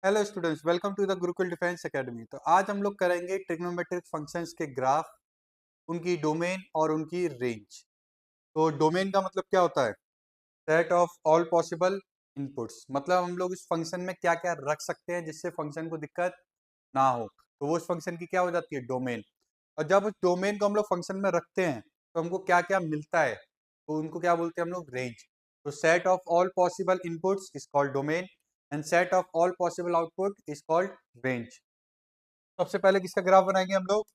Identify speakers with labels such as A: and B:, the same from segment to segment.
A: Hello students, welcome to the Gurukul defence academy. तो आज हम लोग करेंगे ट्रिग्नोमेट्रिक फंक्शंस के ग्राफ, उनकी डोमेन और उनकी रेंज। तो डोमेन का मतलब क्या होता है? Set of all possible inputs. मतलब हम लोग इस फंक्शन में क्या क्या रख सकते हैं जिससे फंक्शन को दिक्कत ना हो, तो वो उस फंक्शन की क्या हो जाती है? डोमेन। और जब उस डोमेन को हम लोग फंक्शन में रखते हैं तो हमको क्या क्या मिलता है, तो उनको क्या बोलते हैं हम लोग? रेंज। तो set of all possible inputs is called domain and set of all possible output is called range. सबसे पहले किसका ग्राफ बनाएंगे हम लोग?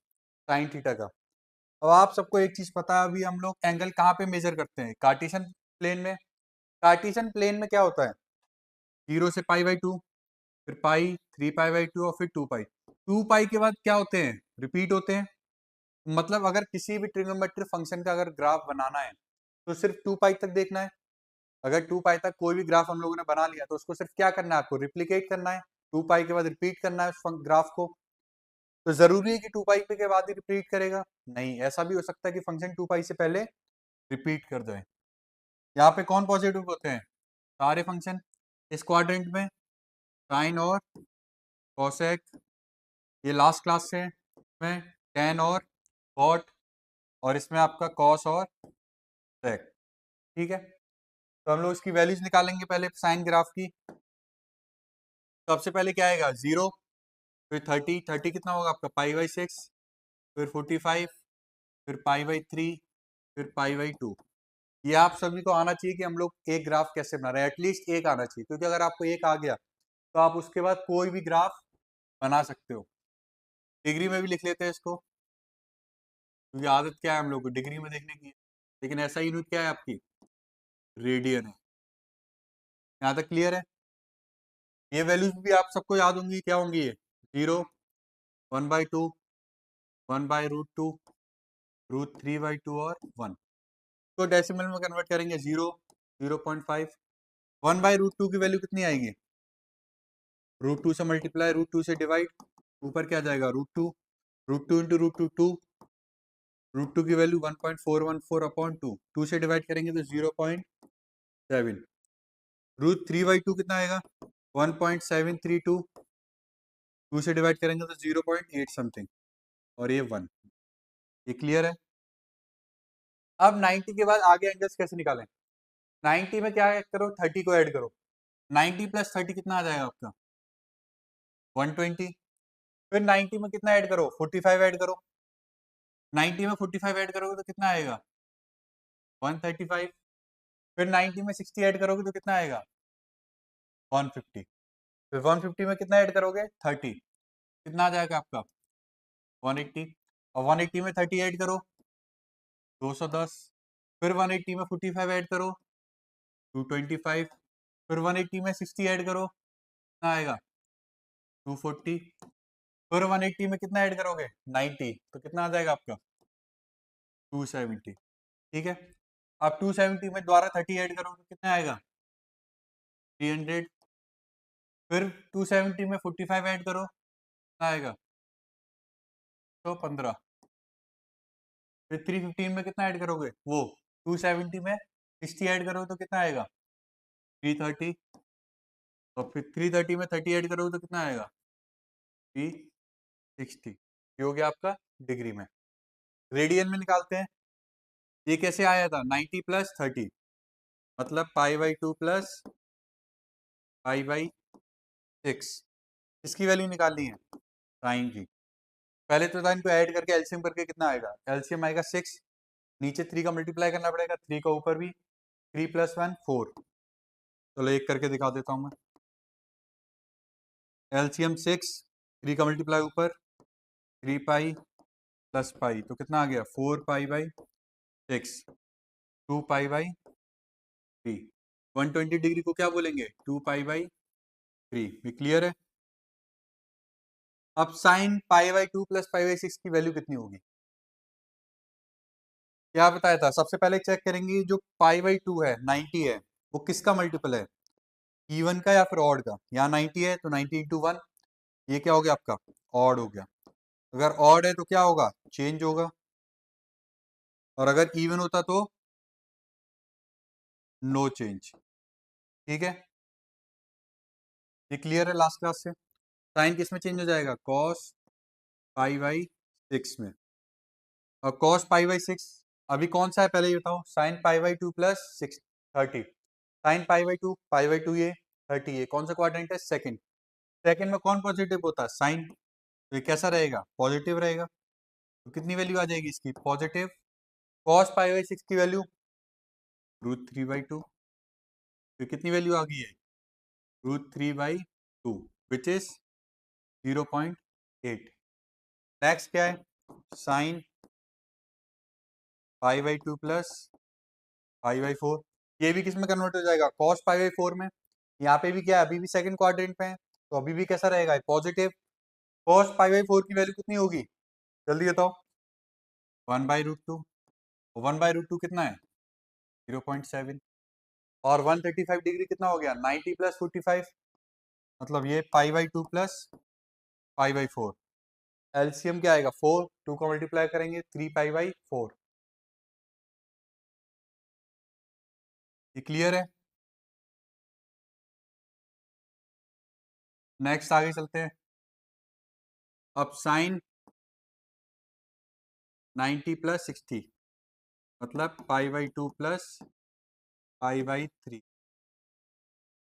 A: साइन थीटा का। अब आप सबको एक चीज पता है, अभी हम लोग एंगल कहाँ पे मेजर करते हैं? कार्टेशियन प्लेन में। कार्टेशियन प्लेन में क्या होता है? 0 से π/2, फिर पाई, 3π/2 और फिर 2 पाई। 2 पाई के बाद क्या होते हैं? रिपीट होते हैं। मतलब अगर किसी भी ट्रिग्नोमेट्रिक फंक्शन का अगर ग्राफ बनाना है तो सिर्फ 2 पाई तक देखना है। अगर 2 पाई तक कोई भी ग्राफ हम लोगों ने बना लिया तो उसको सिर्फ क्या करना है? आपको रिप्लीकेट करना है। 2 पाई के बाद रिपीट करना है उस ग्राफ को। तो जरूरी है कि 2 पाई के बाद ही रिपीट करेगा? नहीं, ऐसा भी हो सकता है कि फंक्शन 2 पाई से पहले रिपीट कर जाए। यहाँ पे कौन पॉजिटिव होते हैं? सारे फंक्शन। इस क्वाड्रेंट में साइन और कोसेक, ये लास्ट क्लास से में टेन और कॉट, और इसमें आपका कॉस और सेक। ठीक है, तो हम लोग इसकी वैल्यूज निकालेंगे पहले साइन ग्राफ की। सबसे पहले क्या आएगा? 0, फिर 30। 30 कितना होगा आपका? π/6, फिर 45, फिर π/3, फिर π/2। ये आप सभी को आना चाहिए कि हम लोग एक ग्राफ कैसे बना रहे हैं। एटलीस्ट एक आना चाहिए, क्योंकि अगर आपको एक आ गया तो आप उसके बाद कोई भी ग्राफ बना सकते हो। डिग्री में भी लिख लेते हैं इसको, क्योंकि आदत क्या है हम लोग को डिग्री में देखने की है। लेकिन ऐसा यूनिट क्या है आपकी? रेडियन है। यहाँ तक क्लियर है? ये वैल्यूज भी आप सबको याद होंगी। क्या होंगी ये? 0, 1/2, 1/√2, √3/2 और 1। तो डेसिमल में कन्वर्ट करेंगे 0, 0.5। 1/√2 की वैल्यू कितनी आएगी? √2 से मल्टीप्लाई, √2 से डिवाइड, ऊपर क्या जाएगा? √2, √2 इंटू √2 2, √2 की वैल्यू 1.414/2, 2 से डिवाइड करेंगे तो 0.7। √3/2 कितना आएगा? 1.732, 2 से डिवाइड करेंगे तो 0.8 समथिंग, और ये 1। ये क्लियर है? अब 90 के बाद आगे एंगल्स कैसे निकालें? 90 में क्या करो? 30 को ऐड करो। 90 प्लस 30 कितना आ जाएगा आपका? 120। फिर 90 में कितना ऐड करो? 45 ऐड करो। 90 में 45 ऐड करोगे तो कितना आएगा? 135। फिर 90 में 60 ऐड करोगे तो कितना आएगा? 150। फिर 150 में कितना ऐड करोगे? 30, कितना आ जाएगा आपका? 180। और 180 में 30 ऐड करो, 210। फिर 180 में 45 ऐड करो, 225। फिर 180 में 60 ऐड करो, कितना आएगा? 240। फिर 180 में कितना ऐड करोगे? 90, तो कितना आ जाएगा आपका? 270। ठीक है, अब 270 में दोबारा 30 ऐड करोगे तो कितना आएगा? 300। फिर 270 में 45 ऐड करो, कितना आएगा? तो 15। फिर 315 में कितना ऐड करोगे? वो 270 में 60 ऐड करोगे तो कितना आएगा? 330। और फिर 330 में 30 ऐड करोगे तो कितना आएगा? 360। ये हो गया आपका डिग्री में। रेडियन में निकालते हैं। ये कैसे आया था? 90 प्लस 30, मतलब π/2 प्लस π/6। इसकी वैल्यू निकालनी है साइन की। पहले तो इनको ऐड करके एलसीएम करके कितना आएगा? एलसीएम आएगा 6, नीचे 3 का मल्टीप्लाई करना पड़ेगा, 3 का ऊपर भी, 3 + 1 4। चलो एक करके दिखा देता हूँ मैं। एलसीएम 6, 3 का मल्टीप्लाई ऊपर, 3 पाई प्लस पाई, तो कितना आ गया? 4 पाई/6, 2 पाई/3। 120 डिग्री को क्या बोलेंगे? 2 पाई/3। ये क्लियर है? अब साइन π/2 प्लस π/6 की वैल्यू कितनी होगी? क्या बताया था? सबसे पहले चेक करेंगे जो π/2 है, 90 है, वो किसका मल्टीपल है? इवन का या फिर ऑड का? यहाँ 90 है तो 90 इंटू 1, ये क्या हो गया आपका? ऑड हो गया। अगर ऑड है तो क्या होगा? चेंज होगा। और अगर इवन होता तो नो चेंज। ठीक है, ये क्लियर है लास्ट क्लास से? साइन किस में चेंज हो जाएगा? कॉस पाई बाई 6 में। और कॉस पाई बाई 6 अभी कौन सा है पहले ये बताओ? Sine pi by 2 plus 6 30। Sine pi by to ये 30, ये कौन सा क्वाड्रेंट है? सेकंड। सेकंड में कौन पॉजिटिव होता है? साइन। तो ये कैसा रहेगा? पॉजिटिव रहेगा। तो कितनी वैल्यू आ जाएगी इसकी? पॉजिटिव। कॉस पाई बाई 6 की वैल्यू √3/2। तो कितनी वैल्यू आ गई है? √3/2 विच इज 0.8। नेक्स्ट क्या है? Sine pi by 2 plus pi by 4। ये भी किस में कन्वर्ट हो जाएगा? कॉस पाई बाई 4 में। यहाँ पे भी क्या है? अभी भी सेकंड क्वाड्रेंट में है, तो अभी भी कैसा रहेगा? पॉजिटिव। कॉस पाई बाई 4 की वैल्यू कितनी होगी? जल्दी बताओ। 1/√2। 1/√2 कितना है? 0.7। और 135 डिग्री कितना हो गया? 90 प्लस 45, मतलब ये pi by 2 plus pi by 4। LCM क्या आएगा? 4। 2 को मल्टीप्लाई करेंगे 3 पाई बाई 4। ये क्लियर है? नेक्स्ट आगे चलते हैं। अब साइन 90 प्लस 60 मतलब pi by 2 plus pi by 3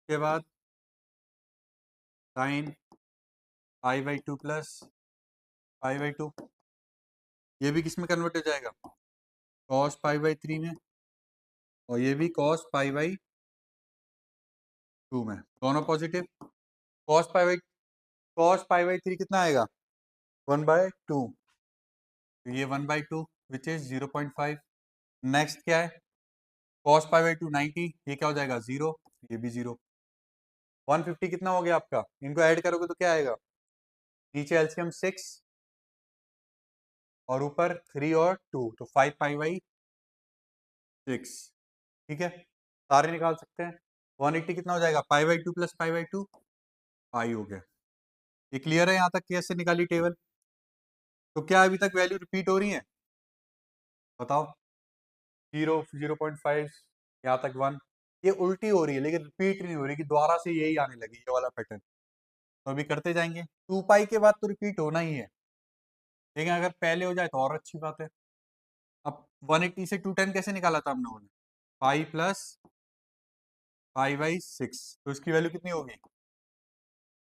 A: के बाद sine pi by 2 plus pi by 2। ये भी किस में कन्वर्ट हो जाएगा? कॉस पाई बाई 3 में। और ये भी कॉस पाई बाई 2 में, दोनों पॉजिटिव। कॉस पाई बाई 3 कितना आएगा? 1/2। तो ये 1/2 विच इज 0.5। नेक्स्ट क्या है? कॉस पाई बाई 2 90, ये क्या हो जाएगा? 0। ये भी 0। 150 कितना हो गया आपका? इनको ऐड करोगे तो क्या आएगा? नीचे एलसीएम 6 और ऊपर 3 और 2, तो 5 पाई बाई 6। ठीक है, सारे निकाल सकते हैं। 180 कितना हो जाएगा? Pi by 2 plus pi by 2, पाई हो गया। ये क्लियर है यहाँ तक? कैसे निकाली टेबल? तो क्या अभी तक वैल्यू रिपीट हो रही है? बताओ। 0, 0.5, यहाँ तक 1। ये उल्टी हो रही है लेकिन रिपीट नहीं हो रही कि दोबारा से यही आने लगी, ये वाला पैटर्न। तो अभी करते जाएंगे। 2 पाई के बाद तो रिपीट होना ही है, लेकिन अगर पहले हो जाए तो और अच्छी बात है। अब 180 से 210 कैसे निकाला था हम लोगों ने? पाई प्लस पाई बाई 6। तो इसकी वैल्यू कितनी होगी?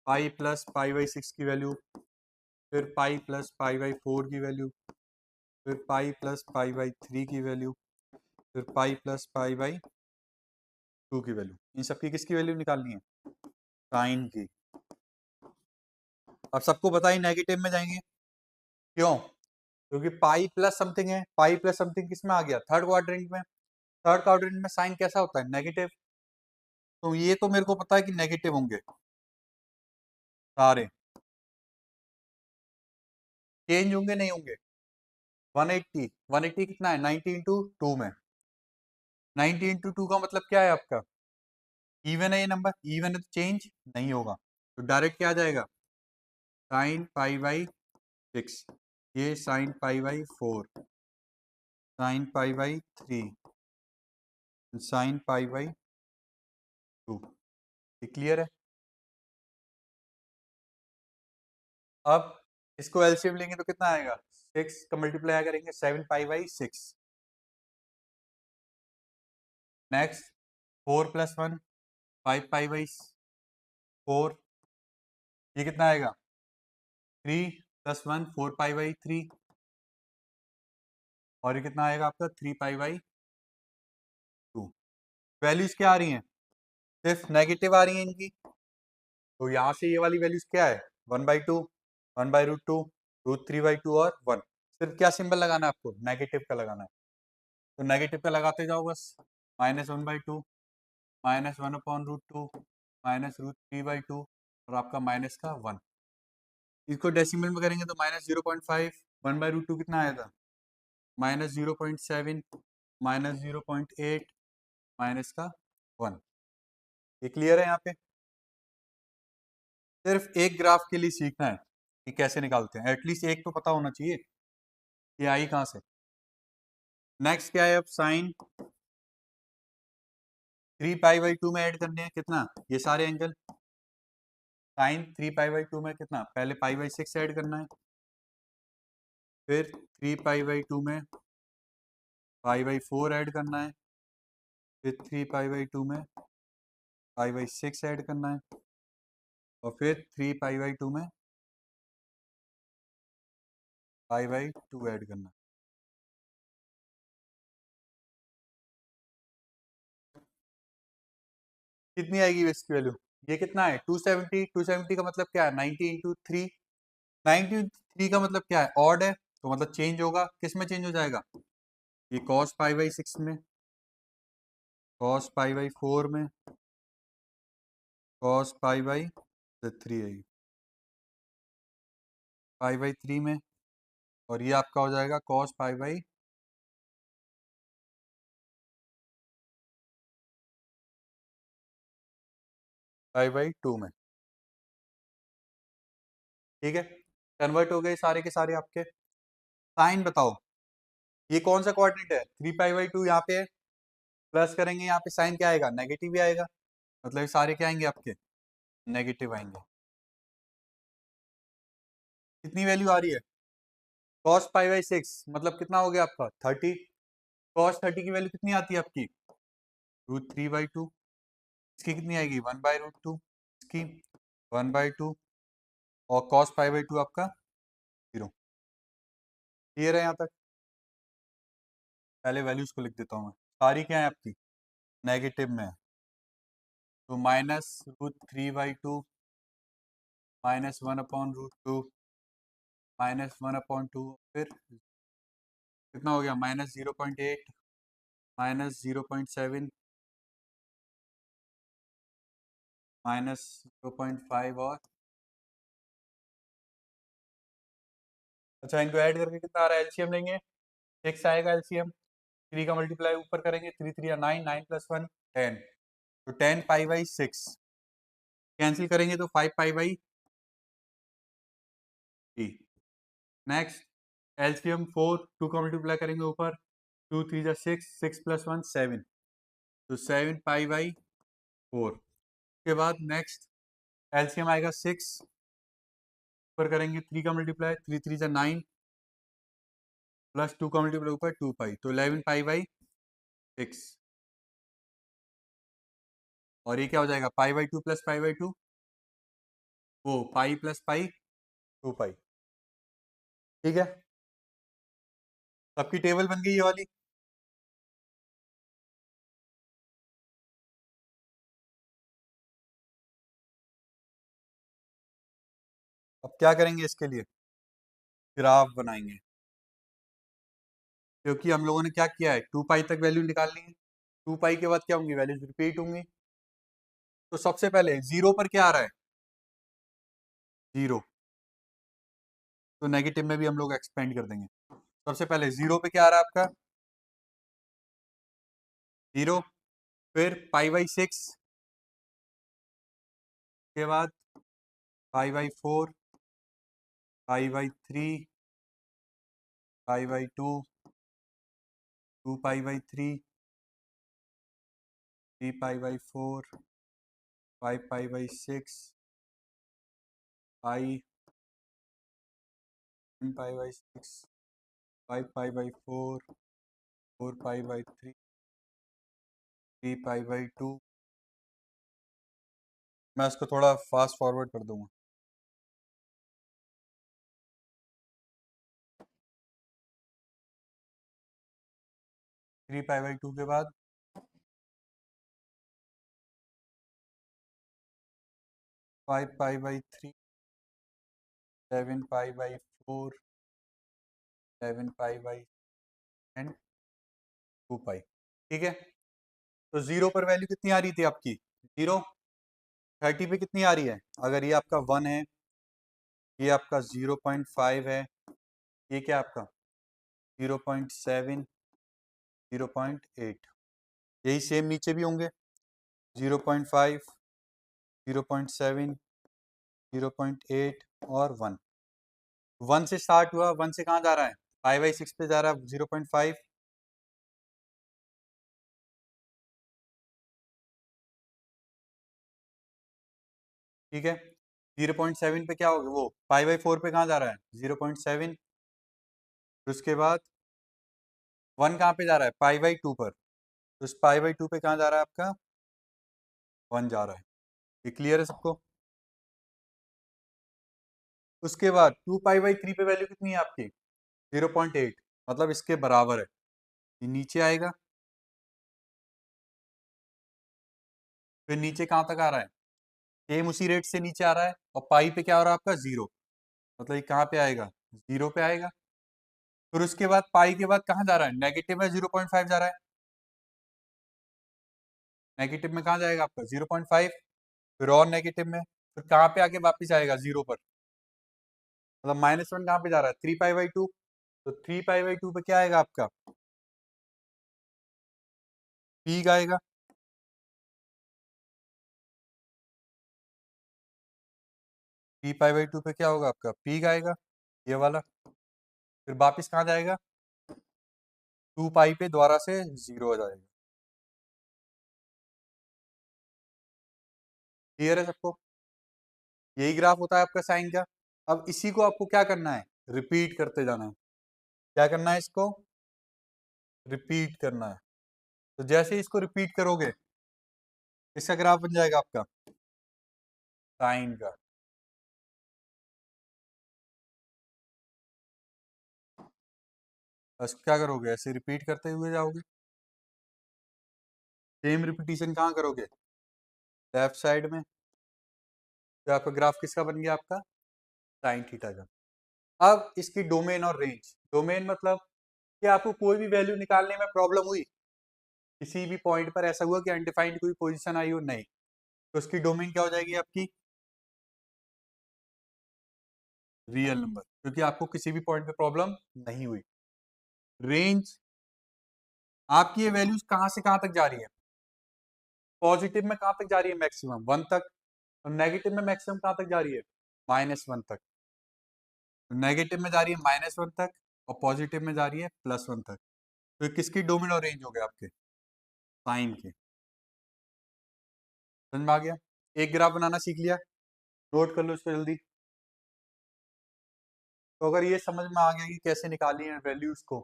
A: पाई प्लस पाई बाई 6 की वैल्यू, फिर पाई प्लस पाई बाई 4 की वैल्यू, फिर पाई प्लस पाई बाई 3 की वैल्यू, फिर पाई प्लस पाई बाई 2 की वैल्यू। इन सबकी किसकी वैल्यू निकालनी है? साइन की। अब सबको पता ही नेगेटिव में जाएंगे, क्यों? क्योंकि पाई प्लस समथिंग है। पाई प्लस समथिंग किस में आ गया? थर्ड क्वाड्रेंट में। थर्ड क्वाड्रेंट में साइन कैसा होता है? नेगेटिव। तो ये तो मेरे को पता है कि नेगेटिव होंगे सारे। चेंज होंगे नहीं होंगे? 180, 180 कितना है? 90 इंटू 2 में। 90 इंटू 2 का मतलब क्या है आपका? इवन है ये नंबर? इवन है तो चेंज नहीं होगा, तो डायरेक्ट क्या आ जाएगा? साइन पाई बाई 6, ये sine pi by 4, sine pi by 3, sine pi by 2। ये क्लियर है? अब इसको एलसीएम लेंगे तो कितना आएगा? 6 का मल्टीप्लाई करेंगे 7 pi by 6। Next 4 plus 1 5 pi by 4। ये कितना आएगा? 3 प्लस 1 4 पाई बाई 3। और ये कितना आएगा आपका? 3 पाई बाई 2। वैल्यूज क्या आ रही हैं? सिर्फ नेगेटिव आ रही हैं इनकी। तो यहाँ से ये वाली वैल्यूज क्या है? 1/2, 1/√2, √3/2 और 1। सिर्फ क्या सिंबल लगाना है आपको? नेगेटिव का लगाना है। तो नेगेटिव का लगाते जाओ बस। -1/2, -1/√2, -√3/2 और आपका माइनस का 1। इसको डेसिमल में करेंगे तो -0.5, 1/√2 कितना आया था? -0.7, -0.8, माइनस का 1। ये क्लियर है यहाँ पे? सिर्फ एक ग्राफ के लिए सीखना है कि कैसे निकालते हैं, एटलीस्ट एक तो पता होना चाहिए कि आई कहाँ से। नेक्स्ट क्या है? अब साइन 3 पाई बाई 2 में ऐड करने हैं कितना? ये सारे एंगल। साइन 3π/2 में कितना, पहले π/6 ऐड करना है, फिर 3π/2 में π/4 ऐड करना है, फिर 3π/2 में π/6 ऐड करना है, और फिर 3π/2 में π/2 ऐड करना है। कितनी आएगी इसकी वैल्यू, ये कितना है 270, 270 का मतलब क्या है 90 इंटू 3, 93 का मतलब क्या है ऑड है, तो मतलब चेंज होगा, किस में चेंज हो जाएगा, ये cos π/6 में, cos π/4 में, cos π/3 है, π/3 में, और ये आपका हो जाएगा cos π/2 में। ठीक है, कन्वर्ट हो गए सारे के सारे आपके। साइन बताओ, ये कौन सा कोऑर्डिनेट है, 3π/2 यहाँ पे है, प्लस करेंगे यहाँ पे साइन क्या आएगा, नेगेटिव ही आएगा, मतलब ये सारे क्या आएंगे आपके, नेगेटिव आएंगे। कितनी वैल्यू आ रही है, cos π/6 मतलब कितना हो गया आपका 30, cos 30 की वैल्यू कितनी आती है आपकी, √3/2, इसकी कितनी आएगी 1/√2, इसकी 1/2, और cos π/2 आपका 0। क्लियर है यहाँ तक, पहले वैल्यूज को लिख देता हूँ मैं, सारी क्या है आपकी नेगेटिव में है, तो -√3/2 -1/√2 -1/2, फिर कितना हो गया -0.8 -0.7 -0.5, और अच्छा इनको ऐड करके कितना आ रहा है, एलसीएम लेंगे 6 आएगा एलसीएम, 3 का मल्टीप्लाई ऊपर करेंगे, 3 3 9, 9 + 1 10, तो 10π/6 कैंसिल करेंगे तो 5π/3। नेक्स्ट एलसीएम 4, 2 का मल्टीप्लाई करेंगे ऊपर, 2 3 6, 6 + 1 7, तो 7π/4। उसके बाद नेक्स्ट एलसीएम आएगा 6, ऊपर करेंगे 3 का मल्टीप्लाई, 3 3 9 प्लस 2 का मल्टीप्लाई ऊपर 2π, तो 11π/6, और ये क्या हो जाएगा π/2 + π/2, वो पाई + पाई 2π। ठीक है, सबकी टेबल बन गई ये वाली। अब क्या करेंगे इसके लिए, ग्राफ बनाएंगे, क्योंकि हम लोगों ने क्या किया है 2π तक वैल्यू निकाल ली है, 2π के बाद क्या होंगी वैल्यूज रिपीट होंगी, तो सबसे पहले जीरो पर क्या आ रहा है, जीरो, तो नेगेटिव में भी हम लोग एक्सपेंड कर देंगे। सबसे पहले जीरो पे क्या आ रहा है आपका, जीरो, फिर π/6 के बाद π/4, π/3, π/2, 2π/3, 3π/4, 5π/6, पाई 10π/6, 5π/4, 4π/3, 3π/2। मैं इसको थोड़ा फास्ट फॉरवर्ड कर दूंगा। 3π/2 के बाद 5π/3, 7π/4, 7π एंड 2π। ठीक है, तो जीरो पर वैल्यू कितनी आ रही थी आपकी, जीरो, 30 पे कितनी आ रही है, अगर ये आपका 1 है, ये आपका 0.5 है, ये क्या आपका 0.7, 0.8, यही सेम नीचे भी होंगे 0.5, 0.7, 0.8 और 1। 1 से स्टार्ट हुआ, 1 से कहाँ जा रहा है, π/6 पे जा रहा है 0.5, ठीक है, 0.7 पे क्या होगा, वो π/4 पे कहाँ जा रहा है, 0.7। फिर उसके बाद 1 कहाँ पे जा रहा है, π/2 पर। तो इस π/2 पे कहाँ जा रहा है आपका, 1 जा रहा है। ये क्लियर है सबको। उसके बाद 2π/3 पे वैल्यू कितनी है आपकी, 0.8, मतलब इसके बराबर है। ये नीचे आएगा, फिर नीचे कहाँ तक आ रहा है, सेम उसी रेट से नीचे आ रहा है, और पाई पे क्या हो रहा है आपका, 0, मतलब ये कहाँ पे आएगा, 0 पे आएगा। फिर उसके बाद पाई के बाद कहाँ जा रहा है, नेगेटिव में 0.5 जा रहा है। नेगेटिव में कहाँ जाएगा आपका, 0.5, फिर और नेगेटिव में, फिर कहाँ पे आके वापिस आएगा, 0 पर। मतलब -1 कहाँ पे जा रहा है, 3π/2। तो 3π/2 पे क्या आएगा आपका, पीक आएगा। 3π/2 पे क्या होगा आपका, पीक आएगा, ये वाला। फिर वापिस कहाँ जाएगा, 2π पे दोबारा से 0 हो जाएगा। क्लियर है सबको। यही ग्राफ होता है आपका साइन का। अब इसी को आपको क्या करना है, रिपीट करते जाना है। क्या करना है, इसको रिपीट करना है। तो जैसे ही इसको रिपीट करोगे, इसका ग्राफ बन जाएगा आपका साइन का। बस क्या करोगे, ऐसे रिपीट करते हुए जाओगे। सेम रिपीटिशन कहाँ करोगे, लेफ्ट साइड में। तो आपका ग्राफ किसका बन गया, आपका साइन थीटा का। अब इसकी डोमेन और रेंज। डोमेन मतलब कि आपको कोई भी वैल्यू निकालने में प्रॉब्लम हुई, किसी भी पॉइंट पर ऐसा हुआ कि अनडिफाइंड कोई पोजीशन आई हो, नहीं, तो उसकी डोमेन क्या हो जाएगी आपकी, रियल नंबर, क्योंकि आपको किसी भी पॉइंट पे प्रॉब्लम नहीं हुई। रेंज, आपकी ये वैल्यूज कहां से कहां तक जा रही है, पॉजिटिव में कहां तक जा रही है, मैक्सिमम 1 तक, और नेगेटिव में मैक्सिमम कहां तक जा रही है, -1 तक। नेगेटिव में जा रही है -1 तक, और पॉजिटिव में जा रही है +1 तक। तो ये किसकी डोमेन और रेंज हो गए आपके, साइन के। समझ में आ गया। एक ग्राफ बनाना सीख लिया, नोट कर लो इसको जल्दी। तो अगर ये समझ में आ गया कि कैसे निकाली है वैल्यूज को,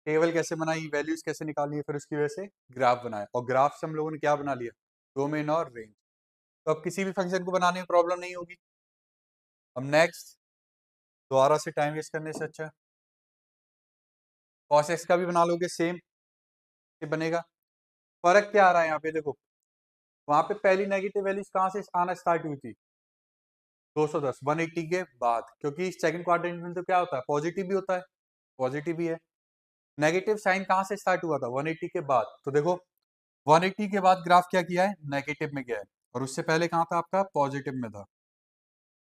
A: टेबल कैसे बनाई, वैल्यूज कैसे निकालनी है, फिर उसकी वजह से ग्राफ बनाया, और ग्राफ से हम लोगों ने क्या बना लिया, डोमेन और रेंज। तो अब किसी भी फंक्शन को बनाने में प्रॉब्लम नहीं होगी। अब नेक्स्ट, दोबारा से टाइम वेस्ट करने से अच्छा cos x का भी बना लोगे, सेम से बनेगा। फर्क क्या आ रहा है यहाँ पे, देखो वहां पे पहली नेगेटिव वैल्यूज कहाँ से आना स्टार्ट हुई थी, 210, 180 के बाद, क्योंकि सेकंड क्वाड्रेंट में तो क्या होता है, पॉजिटिव भी होता है, पॉजिटिव भी है। नेगेटिव साइन कहाँ से स्टार्ट हुआ था, 180 के बाद। तो देखो 180 के बाद ग्राफ क्या किया है, नेगेटिव में गया है, और उससे पहले कहाँ था आपका, पॉजिटिव में था।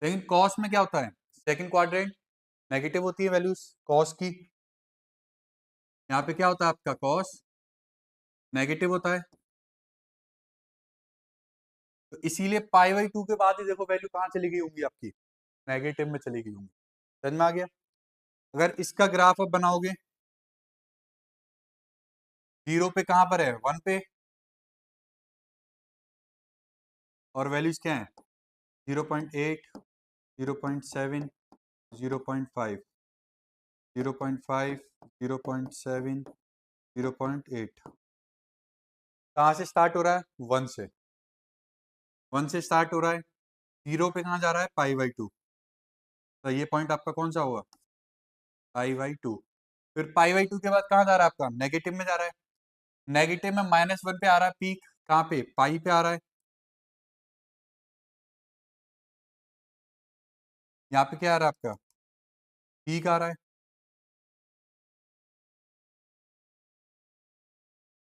A: लेकिन कॉस में क्या होता है, सेकंड क्वाड्रेंट नेगेटिव होती है वैल्यूज कॉस की, यहाँ पे क्या होता है आपका कॉस नेगेटिव होता है। तो इसीलिए π/2 के बाद ही देखो वैल्यू कहाँ चली गई होंगी आपकी, नेगेटिव में चली गई होंगी। समझ में आ गया। अगर इसका ग्राफ अब बनाओगे, 0 पे कहाँ पर है, 1 पे, और वैल्यूज क्या है, 0.8, 0.7, 0.5, 0.5, 0.7, 0.8। कहाँ से स्टार्ट हो रहा है, 1 से, 1 से स्टार्ट हो रहा है। 0 पे कहाँ जा रहा है, π/2। तो ये पॉइंट आपका कौन सा होगा, π/2। फिर π/2 के बाद कहाँ जा रहा है आपका, नेगेटिव में जा रहा है। नेगेटिव में -1 पे आ रहा है पीक, कहाँ पे, पाई पे आ रहा है। यहाँ पे क्या आ रहा है आपका, पीक आ रहा है।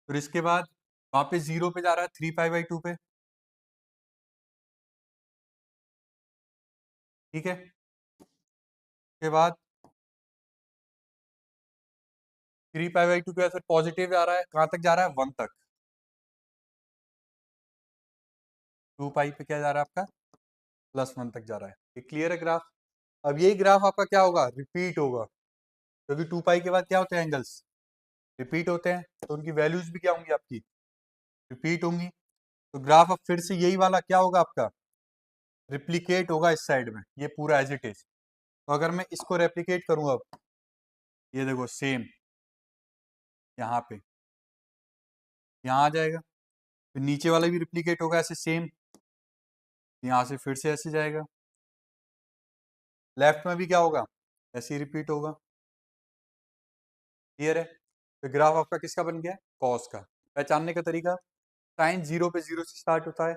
A: फिर इसके बाद वापस 0 पे जा रहा है, 3π/2 पे। ठीक है, उसके बाद 3π/2 के बाद फिर पॉजिटिव आ रहा है, कहाँ तक जा रहा है, 1 तक। 2π पे क्या जा रहा है आपका, +1 तक जा रहा है। ये क्लियर है ग्राफ। अब यही ग्राफ आपका क्या होगा, रिपीट होगा, क्योंकि 2π के बाद क्या होते हैं, एंगल्स रिपीट होते हैं, तो उनकी वैल्यूज भी क्या होंगी आपकी, रिपीट होंगी। तो ग्राफ अब फिर से यही वाला क्या होगा आपका, रिप्लिकेट होगा इस साइड में, ये पूरा एज इट इज। तो अगर मैं इसको रेप्लिकेट करूंगा, अब ये देखो सेम यहाँ पे, यहाँ आ जाएगा। फिर नीचे वाला भी रिप्लिकेट होगा ऐसे सेम, यहाँ से फिर से ऐसे जाएगा। लेफ्ट में भी क्या होगा, ऐसे ही रिपीट होगा। क्लियर है? तो ग्राफ आपका किसका बन गया, कॉस का। पहचानने का तरीका, साइन 0 पे 0 से स्टार्ट होता है,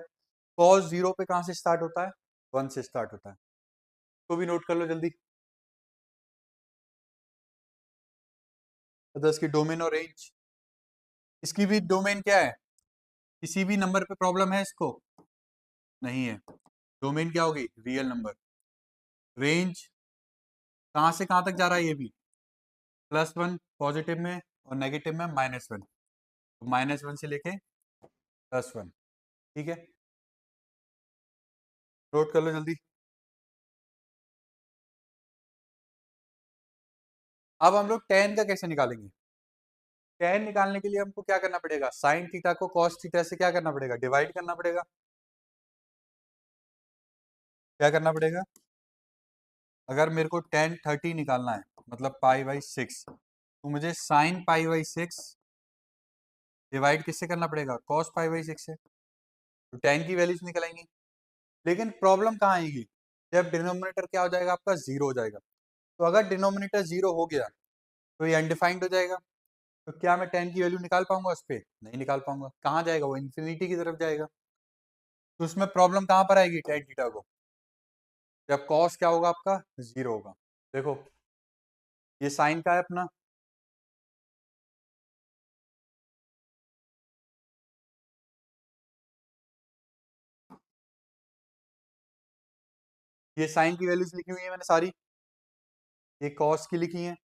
A: कॉस 0 पे कहां से स्टार्ट होता है, 1 से स्टार्ट होता है। तो भी नोट कर लो जल्दी। तो इसकी डोमेन और रेंज, इसकी भी डोमेन क्या है, किसी भी नंबर पे प्रॉब्लम है इसको, नहीं है। डोमेन क्या होगी, रियल नंबर। रेंज कहां से कहां तक जा रहा है, ये भी +1 पॉजिटिव में और नेगेटिव में -1, तो -1 से लेके +1। ठीक है, नोट कर लो जल्दी। अब हम लोग tan का कैसे निकालेंगे। tan निकालने के लिए हमको क्या करना पड़ेगा, साइन थीटा को cos थीटा से क्या करना पड़ेगा, डिवाइड करना पड़ेगा। क्या करना पड़ेगा, अगर मेरे को tan 30 निकालना है, मतलब π/6, तो मुझे sin π/6 डिवाइड किससे करना पड़ेगा, cos π/6 से। तो tan की वैल्यूज निकल आएंगी। लेकिन प्रॉब्लम कहाँ आएगी, जब डिनोमिनेटर क्या हो जाएगा आपका, जीरो हो जाएगा। तो अगर डिनोमिनेटर जीरो हो गया तो ये अनडिफाइंड हो जाएगा। तो क्या मैं tan की वैल्यू निकाल पाऊंगा उस पर, नहीं निकाल पाऊंगा। कहाँ जाएगा वो, इन्फिनिटी की तरफ जाएगा। तो उसमें प्रॉब्लम कहाँ पर आएगी tan थीटा को, जब cos क्या होगा आपका, जीरो होगा। देखो ये साइन का है अपना, ये साइन की वैल्यूज लिखी हुई है मैंने सारी, ये cos की लिखी है।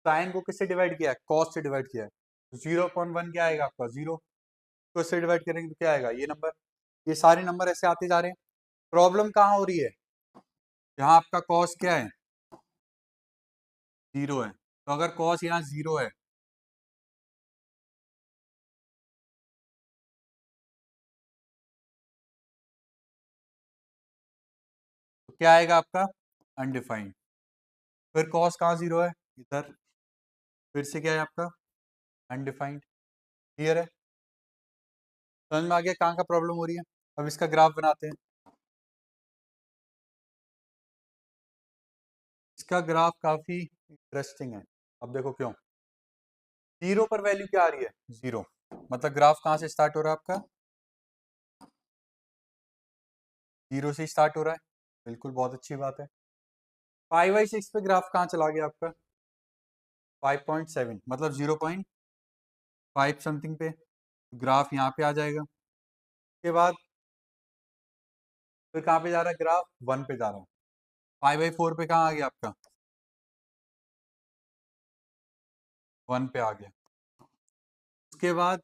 A: साइन को किससे डिवाइड किया है, cos से डिवाइड किया है। 0.1 क्या आएगा आपका, जीरो। तो इससे डिवाइड करेंगे तो क्या आएगा, ये नंबर। ये सारे नंबर ऐसे आते जा रहे हैं। प्रॉब्लम कहाँ हो रही है, यहाँ आपका cos क्या है, जीरो है। तो अगर cos यहाँ जीरो है, तो क्या आएगा आपका, अनडिफाइंड। फिर cos कहाँ जीरो है, इधर, फिर से क्या है आपका, अनडिफाइंड। क्लियर है, समझ में आ गया कहाँ का प्रॉब्लम हो रही है। अब इसका ग्राफ बनाते हैं। इसका ग्राफ काफी इंटरेस्टिंग है। अब देखो क्यों, जीरो पर वैल्यू क्या आ रही है, जीरो। मतलब ग्राफ कहाँ से स्टार्ट हो रहा है आपका, जीरो से स्टार्ट हो रहा है। बिल्कुल, बहुत अच्छी बात है। 5/6 पे ग्राफ कहाँ चला गया आपका, 5.7, मतलब 0.5 समथिंग पे ग्राफ यहाँ पे आ जाएगा। उसके बाद फिर कहाँ पे जा रहा है ग्राफ, 1 पे जा रहा है। 5/4 पे कहाँ आ गया आपका, 1 पे आ गया। उसके बाद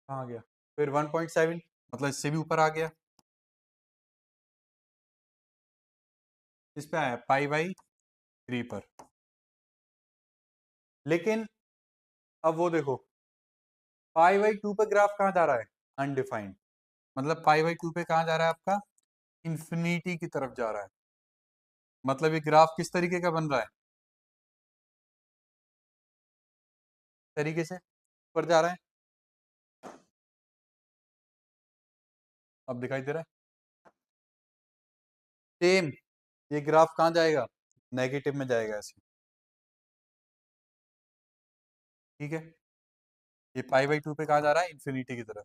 A: कहाँ आ गया, फिर 1.7, मतलब इससे भी ऊपर आ गया। इस पे आया π/3 पर। लेकिन अब वो देखो, π/2 पे ग्राफ कहाँ जा रहा है, अनडिफाइंड। मतलब π/2 पे कहाँ जा रहा है आपका, इंफिनिटी की तरफ जा रहा है। मतलब ये ग्राफ किस तरीके का बन रहा है, तरीके से ऊपर जा रहा है। अब दिखाई दे रहा है सेम। ये ग्राफ कहाँ जाएगा, नेगेटिव में जाएगा ऐसे। ठीक है, ये π/2 पे कहाँ जा रहा है, इंफिनिटी की तरफ।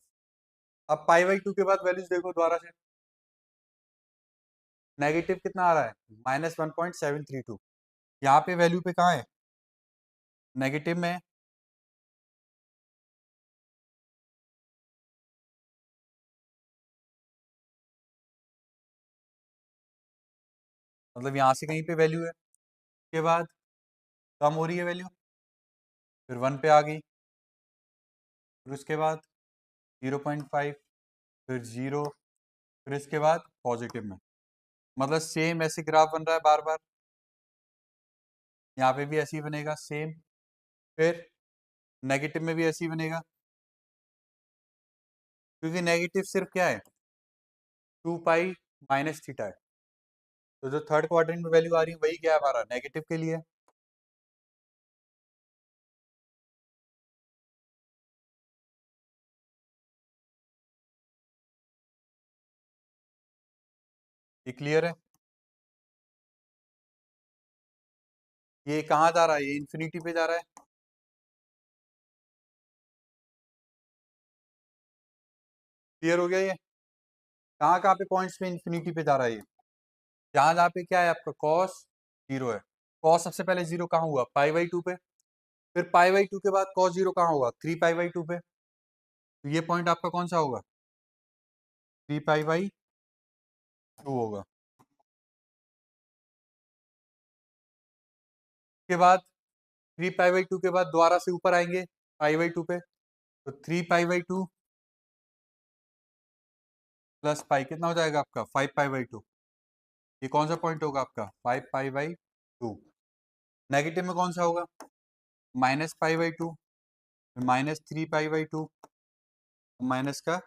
A: अब π/2 के बाद वैल्यूज देखो दोबारा से, नेगेटिव कितना आ रहा है, -1.732। यहाँ पे वैल्यू पे कहाँ है, नेगेटिव में है। मतलब यहाँ से कहीं पे वैल्यू है। उसके बाद कम हो रही है वैल्यू, फिर 1 पे आ गई, फिर उसके बाद 0.5, फिर 0, फिर इसके बाद पॉजिटिव में। मतलब सेम ऐसे ग्राफ बन रहा है बार बार। यहाँ पे भी ऐसे ही बनेगा सेम। फिर नेगेटिव में भी ऐसे ही बनेगा, क्योंकि नेगेटिव सिर्फ क्या है, 2 पाई माइनस थीटा है। तो जो थर्ड क्वाड्रेंट में वैल्यू आ रही है वही क्या है हमारा, नेगेटिव के लिए। ये क्लियर है? ये कहाँ जा रहा है, ये इन्फिनिटी पे जा रहा है। क्लियर हो गया ये? कहाँ कहाँ पे पॉइंट्स पे इन्फिनिटी पे जा रहा है ये? जहाँ जहाँ पे क्या है आपका कॉस जीरो है। कॉस सबसे पहले जीरो कहाँ हुआ, पाई बाई टू पे। फिर पाई बाई टू के बाद कॉस जीरो कहाँ होगा, 3 पाई बाई टू पे। तो ये पॉइंट आपका कौन सा होगा, 3 पाई बाई टू होगा। उसके बाद 3 पाई बाई टू के बाद दोबारा से ऊपर आएंगे पाई बाई टू पे। तो 3 पाई बाई टू प्लस पाई कितना हो जाएगा आपका, 5 पाई बाई टू। ये कौन सा पॉइंट होगा आपका, 5 पाई बाई टू। नेगेटिव में कौन सा होगा, minus pi by to, minus 3 pi by to, minus का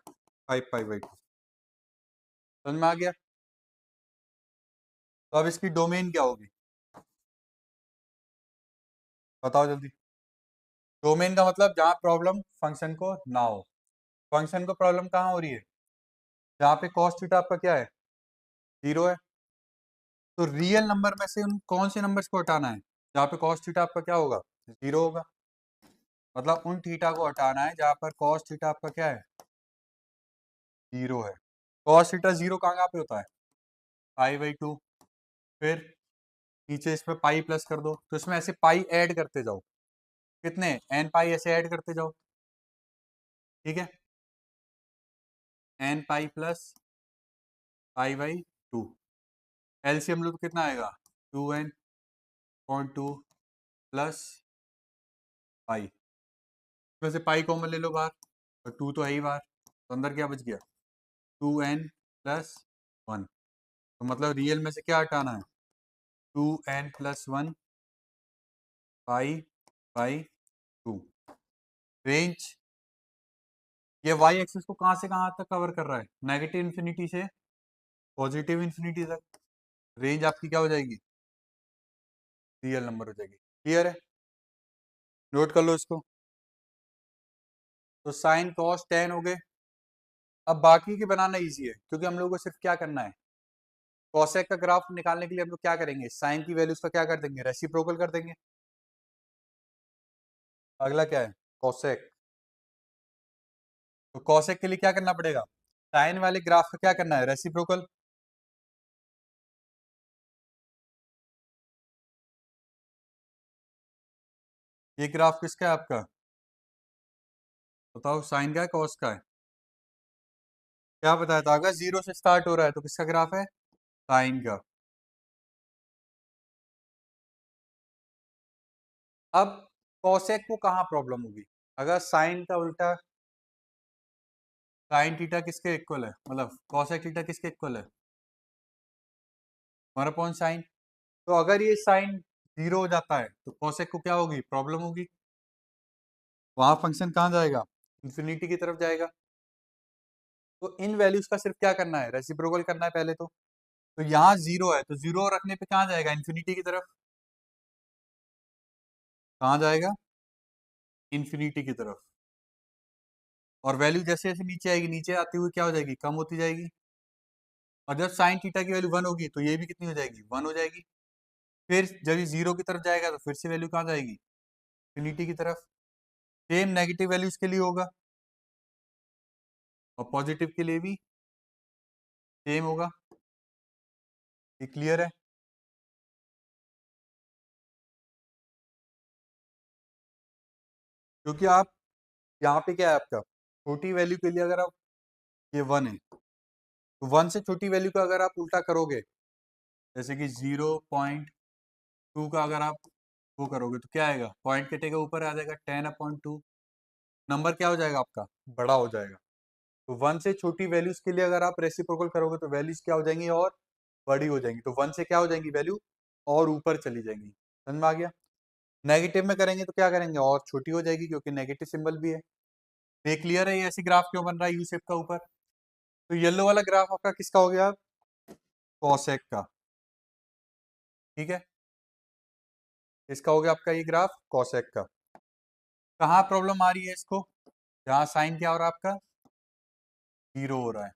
A: 5 पाई बाई टू। समझ में आ गया? तो अब इसकी डोमेन क्या होगी, बताओ जल्दी। डोमेन का मतलब जहां प्रॉब्लम फंक्शन को ना हो। फंक्शन को प्रॉब्लम कहाँ हो रही है, जहाँ पे कॉस थीटा आपका क्या है, जीरो है। तो रियल नंबर में से उन कौन से नंबर्स को हटाना है जहाँ पे कॉस थीटा आपका क्या होगा, जीरो होगा। मतलब उन थीटा को हटाना है जहाँ पर कॉस थीटा आपका क्या है, जीरो है। कॉस थीटा जीरो कहाँ कहाँ पे होता है, पाई बाई टू। फिर नीचे इसमें पाई प्लस कर दो, तो इसमें ऐसे पाई ऐड करते जाओ, कितने एन पाई ऐसे ऐड करते जाओ, ठीक है। N pi plus pi by two, LCM लो तो कितना आएगा, 2n/2 प्लस पाई। वैसे पाई कॉमन ले लो बाहर, और 2 तो है ही बाहर, तो अंदर क्या बच गया, 2n+1। तो मतलब रियल में से क्या हटाना है, 2n+1 pi by to. Range, ये वाई एक्सिस को कहाँ से कहाँ तक कवर कर रहा है, नेगेटिव इन्फिनिटी से पॉजिटिव इन्फिनिटी तक। रेंज आपकी क्या हो जाएगी, रियल नंबर हो जाएगी। क्लियर है, नोट कर लो इसको। तो साइन कॉस टेन हो गए। अब बाकी के बनाना इजी है, क्योंकि हम लोगों को सिर्फ क्या करना है, कॉसेक का ग्राफ निकालने के लिए हम लोग क्या करेंगे, साइन की वैल्यूज का क्या कर देंगे, रेसिप्रोकल कर देंगे। अगला क्या है, कॉसेक। तो कॉसेक के लिए क्या करना पड़ेगा, साइन वाले ग्राफ का क्या करना है, रेसिप्रोकल। ये ग्राफ किसका है आपका, बताओ, साइन का है कॉस का है, क्या बताया था, अगर जीरो से स्टार्ट हो रहा है तो किसका ग्राफ है, साइन का। अब कॉसेक को कहाँ प्रॉब्लम होगी, अगर साइन का उल्टा, साइन थीटा किसके इक्वल है, मतलब कॉसेक थीटा किसके इक्वल है, 1/sin। तो अगर ये साइन जीरो हो जाता है तो कॉसेक को क्या होगी, प्रॉब्लम होगी। वहां फंक्शन कहाँ जाएगा, इन्फिनिटी की तरफ जाएगा। तो इन वैल्यूज का सिर्फ क्या करना है, रेसिप्रोकल करना है पहले तो। तो यहाँ जीरो है तो जीरो रखने पे कहाँ जाएगा, इन्फिनिटी की तरफ। कहाँ जाएगा, इन्फिनिटी की तरफ। और वैल्यू जैसे जैसे नीचे आएगी, नीचे आती हुई क्या हो जाएगी, कम होती जाएगी। और जब साइन थीटा की वैल्यू 1 होगी तो ये भी कितनी हो जाएगी, 1 हो जाएगी। फिर जब ये जीरो की तरफ जाएगा तो फिर से वैल्यू कहाँ जाएगी, इन्फिनिटी की तरफ। सेम नेगेटिव वैल्यूज के लिए होगा, और पॉजिटिव के लिए भी सेम होगा। ये क्लियर है? क्योंकि आप यहाँ पे क्या है आपका, छोटी वैल्यू के लिए अगर आप, ये 1 है, तो 1 से छोटी वैल्यू का अगर आप उल्टा करोगे, जैसे कि 0.2 का अगर आप वो करोगे तो क्या आएगा, पॉइंट कटेगा ऊपर आ जाएगा 10/2। नंबर क्या हो जाएगा आपका, बड़ा हो जाएगा। तो 1 से छोटी वैल्यूज के लिए अगर आप रेसिप्रोकल करोगे तो वैल्यूज क्या हो जाएंगी, और बड़ी हो जाएंगी। तो 1 से क्या हो जाएंगी वैल्यू, और ऊपर चली जाएंगी। समझ में आ गया? नेगेटिव में करेंगे तो क्या करेंगे, और छोटी हो जाएगी, क्योंकि नेगेटिव सिंबल भी है। ये क्लियर है, ये ऐसी ग्राफ क्यों बन रहा है यू शेप का ऊपर। तो येलो वाला ग्राफ आपका किसका हो गया? कॉसेक का। ठीक है, इसका हो गया आपका ये ग्राफ कॉसेक का। कहाँ प्रॉब्लम आ रही है इसको? जहाँ साइन क्या हो रहा है आपका? 0 हो रहा है।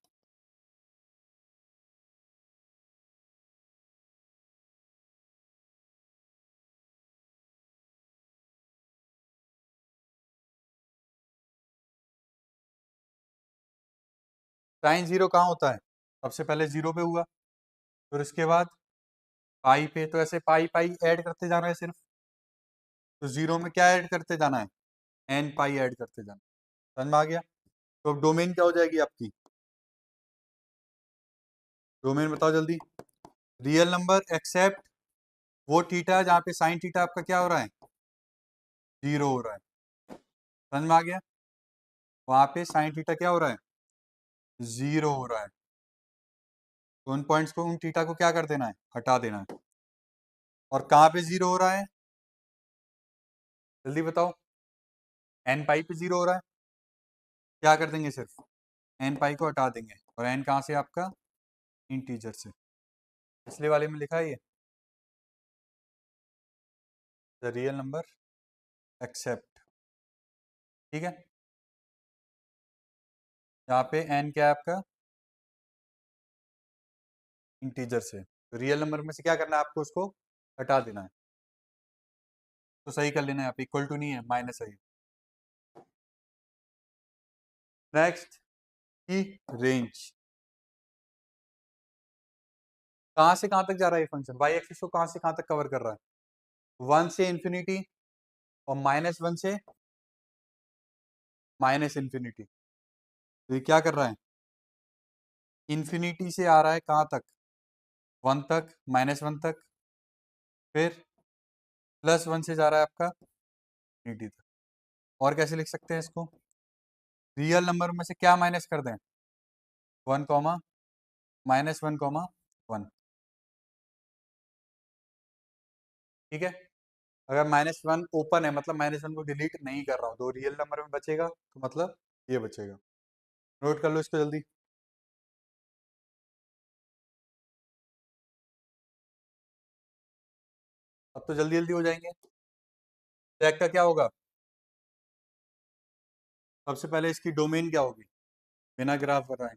A: साइन 0 कहाँ होता है? सबसे पहले 0 पे हुआ, फिर उसके बाद पाई पे। तो ऐसे पाई पाई ऐड करते जाना है सिर्फ। तो 0 में क्या ऐड करते जाना है? एन पाई ऐड करते जाना। समझ में आ गया? तो डोमेन क्या हो जाएगी आपकी? डोमेन बताओ जल्दी। रियल नंबर एक्सेप्ट वो थीटा जहाँ पे साइन थीटा आपका क्या हो रहा है? 0 हो रहा है। समझ में आ गया? वहां पे साइन थीटा क्या हो रहा है? 0 हो रहा है। तो उन पॉइंट्स को, उन थीटा को क्या कर देना है? हटा देना है। और कहाँ पे 0 हो रहा है? जल्दी बताओ। एन पाई पे 0 हो रहा है। क्या कर देंगे? सिर्फ एन पाई को हटा देंगे। और एन कहाँ से आपका? इंटीजर से। पिछले वाले में लिखा है ये, द रियल नंबर एक्सेप्ट। ठीक है, यहाँ पे एन क्या है आपका? इंटीजर से। तो रियल नंबर में से क्या करना है आपको? उसको हटा देना है। तो सही कर लेना है। आप इक्वल टू नहीं है, माइनस है। नेक्स्ट की रेंज। कहाँ से कहाँ तक जा रहा है ये फंक्शन? वाई एक्सिस को कहाँ से कहाँ तक कवर कर रहा है? 1 से इंफिनिटी और -1 से -इन्फिनिटी। तो ये क्या कर रहा है? इंफिनिटी से आ रहा है कहाँ तक? 1 तक, -1 तक, फिर +1 से जा रहा है आपका इंफिनिटी तक। और कैसे लिख सकते हैं इसको? रियल नंबर में से क्या माइनस कर दें? 1 कॉमा -1 कॉमा 1। ठीक है, अगर -1 ओपन है मतलब -1 को डिलीट नहीं कर रहा हूँ, तो रियल नंबर में बचेगा, तो मतलब ये बचेगा। नोट कर लो इसको जल्दी। अब तो जल्दी जल्दी हो जाएंगे। चेक का क्या होगा? सबसे पहले इसकी डोमेन क्या होगी? बिना ग्राफ बनाए।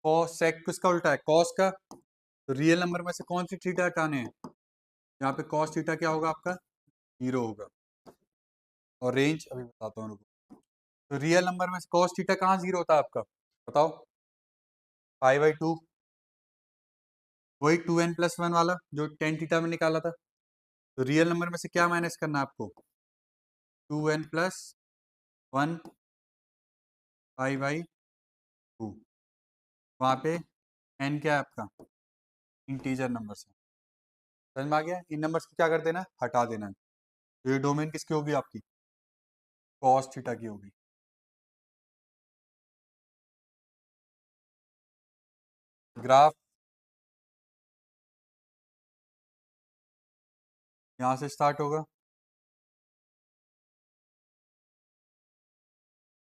A: कॉस सेक किसका उल्टा है? कॉस का। तो रियल नंबर में से कौन सी थीटा हटाने हैं? यहाँ पे कॉस थीटा क्या होगा आपका? 0 होगा। और रेंज अभी बताता हूँ, रुको। तो रियल नंबर में से कॉस थीटा कहाँ 0 होता है आपका? बताओ। π/2। वही 2n+1 वाला जो टेन थीटा में निकाला था। तो रियल नंबर में से क्या माइनस करना है आपको? 2n+1 π/2। वहाँ पे n क्या है आपका? इंटीजर नंबर से। समझ में आ गया? इन नंबर्स को क्या कर देना है? हटा देना है। तो ये डोमेन किसकी होगी आपकी? कॉस थीटा की होगी। ग्राफ यहाँ से स्टार्ट होगा,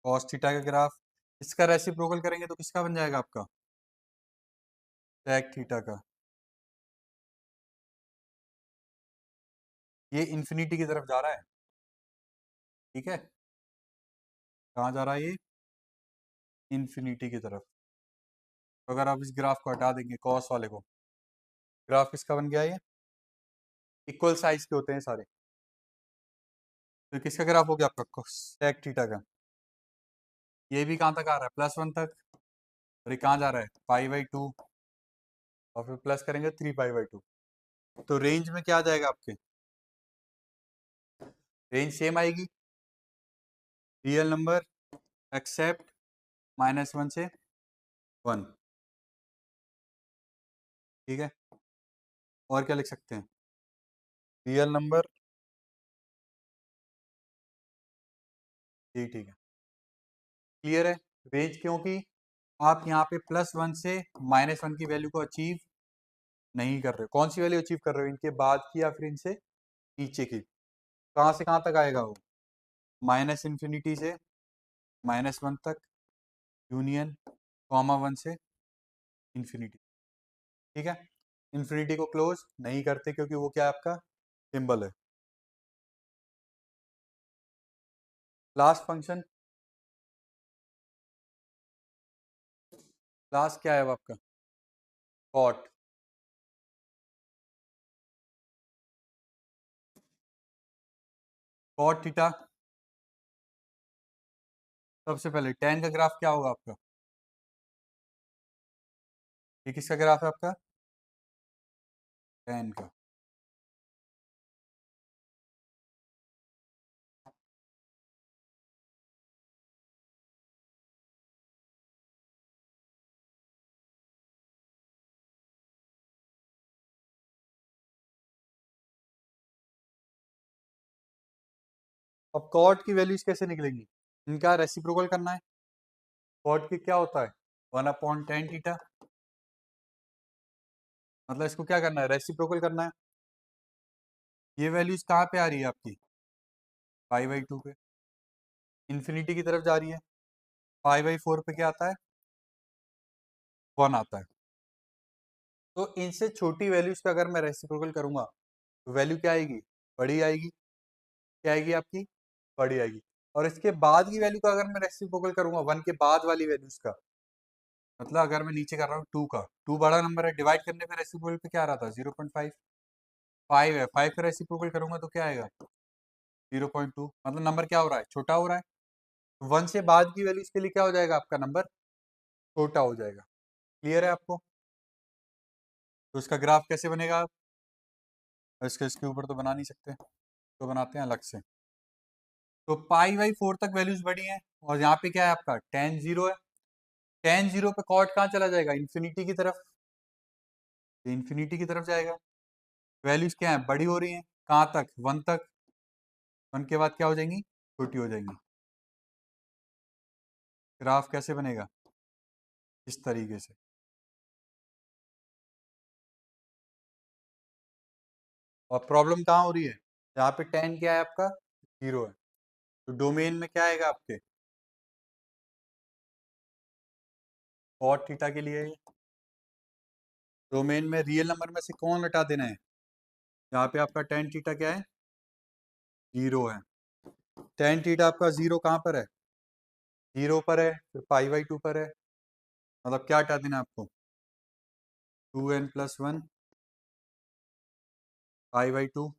A: कॉस थीटा का ग्राफ। इसका रेसिप्रोकल करेंगे तो किसका बन जाएगा आपका? सेक थीटा का। ये इन्फिनिटी की तरफ जा रहा है। ठीक है, कहाँ जा रहा है ये? इन्फिनिटी की तरफ। तो अगर आप इस ग्राफ को हटा देंगे, कॉस वाले को, ग्राफ किसका बन गया ये? इक्वल साइज के होते हैं सारे। तो किसका ग्राफ हो गया आपका? सेक थीटा का। ये भी कहाँ तक आ रहा है? +1 तक। और ये कहाँ जा रहा है? π/2। और फिर प्लस करेंगे 3π/2। तो रेंज में क्या आ जाएगा आपके? रेंज सेम आएगी। रियल नंबर एक्सेप्ट -1 से 1। ठीक है, और क्या लिख सकते हैं? Real number. ठीक है, क्लियर है। रेंज क्योंकि आप यहाँ पे +1 से -1 की वैल्यू को अचीव नहीं कर रहे हो। कौन सी वैल्यू अचीव कर रहे हो? इनके बाद की या फिर इनसे नीचे की? कहाँ से कहाँ तक आएगा वो? -इन्फिनिटी से -1 तक यूनियन कॉमा 1 से इन्फिनिटी। ठीक है, इन्फिनिटी को क्लोज नहीं करते क्योंकि वो क्या है, आपका सिंबल है। लास्ट फंक्शन, लास्ट क्या है अब आपका, कॉट। कॉट थीटा, सबसे पहले tan का ग्राफ क्या होगा आपका, ये किसका ग्राफ है आपका, tan का। अब कॉट की वैल्यूज कैसे निकलेंगी, इनका रेसिप्रोकल करना है। कॉट की क्या होता है, 1/tan थीटा, मतलब इसको क्या करना है, रेसिप्रोकल करना है। ये वैल्यूज कहाँ पे आ रही है आपकी, π/2 पे, इन्फिनिटी की तरफ जा रही है। π/4 पे क्या आता है, 1 आता है। तो इनसे छोटी वैल्यूज का अगर मैं रेसिप्रोकल करूंगा तो वैल्यू क्या आएगी, बड़ी आएगी। क्या आएगी आपकी, बड़ी आएगी। और इसके बाद की वैल्यू का अगर मैं रेसिप्रोकल करूंगा 1 के बाद वाली वैल्यूज का, मतलब अगर मैं नीचे कर रहा हूँ 2 का, 2 बड़ा नंबर है, डिवाइड करने पे रेसिप्रोकल पे क्या आ रहा था, 0.5। 5 है, 5 का रेसिप्रोकल करूंगा तो क्या आएगा, 0.2। मतलब नंबर क्या हो रहा है, छोटा हो रहा है। 1 से बाद की वैल्यूज के लिए क्या हो जाएगा, आपका नंबर छोटा हो जाएगा। क्लियर है आपको। तो इसका ग्राफ कैसे बनेगा आप, इसके ऊपर तो बना नहीं सकते, तो बनाते हैं अलग से। तो π/4 तक वैल्यूज बढ़ी हैं, और यहाँ पे क्या है आपका tan 0 है। tan 0 पे कॉट कहाँ चला जाएगा, इन्फिनिटी की तरफ, इन्फिनिटी की तरफ जाएगा। वैल्यूज क्या है, बड़ी हो रही हैं, कहाँ तक, 1 तक। 1 के बाद क्या हो जाएंगी, छोटी हो जाएंगी। ग्राफ कैसे बनेगा, इस तरीके से। और प्रॉब्लम कहाँ हो रही है, यहाँ पे tan क्या है आपका, 0 है। तो डोमेन में क्या आएगा आपके, कॉट थीटा के लिए। डोमेन में रियल नंबर में से कौन हटा देना है, यहाँ पे आपका tan थीटा क्या है, 0 है। tan थीटा आपका 0 कहाँ पर है, 0 पर है, फिर π/2 पर है। मतलब क्या हटा देना है आपको, 2n+1 π/2,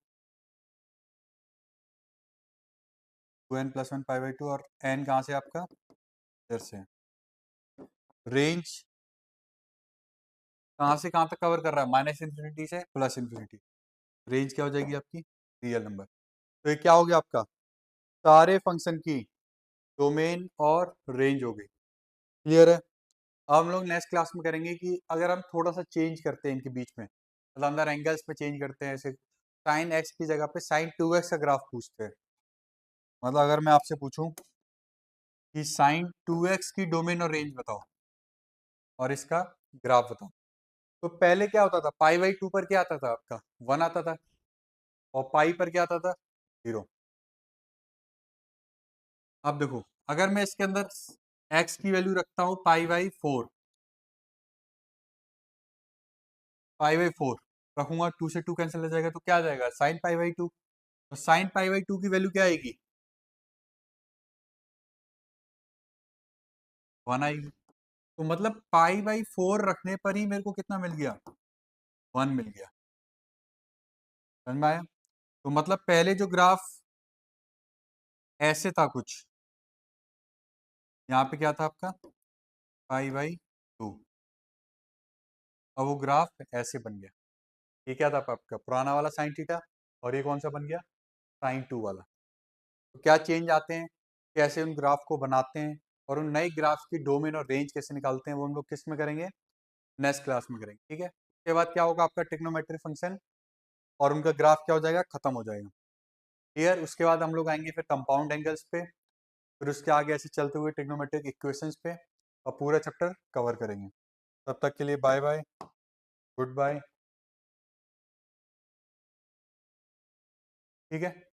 A: 2n+1 π/2, और n कहाँ से आपका, इधर से। रेंज कहाँ से कहाँ तक कवर कर रहा है, -∞ से +∞। रेंज क्या हो जाएगी आपकी, रियल नंबर। तो ये क्या हो गया आपका, सारे फंक्शन की डोमेन और रेंज हो गई। क्लियर है। अब हम लोग नेक्स्ट क्लास में करेंगे कि अगर हम थोड़ा सा चेंज करते हैं इनके बीच में, मतलब अंदर एंगल्स पे चेंज करते हैं, ऐसे sin x की जगह पे sin 2x का ग्राफ पूछते हैं। मतलब अगर मैं आपसे पूछूं कि sin 2x की डोमेन और रेंज बताओ और इसका ग्राफ बताओ, तो पहले क्या होता था, π/2 पर क्या आता था आपका, 1 आता था, और पाई पर क्या आता था, 0। अब देखो, अगर मैं इसके अंदर x की वैल्यू रखता हूँ π/4, π/4 रखूंगा, 2 से 2 कैंसिल हो जाएगा, तो क्या आ जाएगा, sin π/2। तो sin π/2 की वैल्यू क्या आएगी, 1 आएगी। तो मतलब π/4 रखने पर ही मेरे को कितना मिल गया, 1 मिल गया। समझ में आया। तो मतलब पहले जो ग्राफ ऐसे था कुछ, यहाँ पे क्या था आपका, π/2, अब वो ग्राफ ऐसे बन गया। ये क्या था आपका, पुराना वाला साइन थीटा, और ये कौन सा बन गया, sin 2 वाला। तो क्या चेंज आते हैं, कैसे उन ग्राफ को बनाते हैं, और उन नए ग्राफ की डोमेन और रेंज कैसे निकालते हैं, वो हम लोग किस में करेंगे, नेक्स्ट क्लास में करेंगे। ठीक है, उसके बाद क्या होगा, आपका ट्रिग्नोमेट्रिक फंक्शन और उनका ग्राफ क्या हो जाएगा, खत्म हो जाएगा। क्लियर। उसके बाद हम लोग आएंगे फिर कंपाउंड एंगल्स पे, फिर उसके आगे ऐसे चलते हुए ट्रिग्नोमेट्रिक इक्वेशंस पे, और पूरा चैप्टर कवर करेंगे। तब तक के लिए बाय बाय, गुड बाय। ठीक है।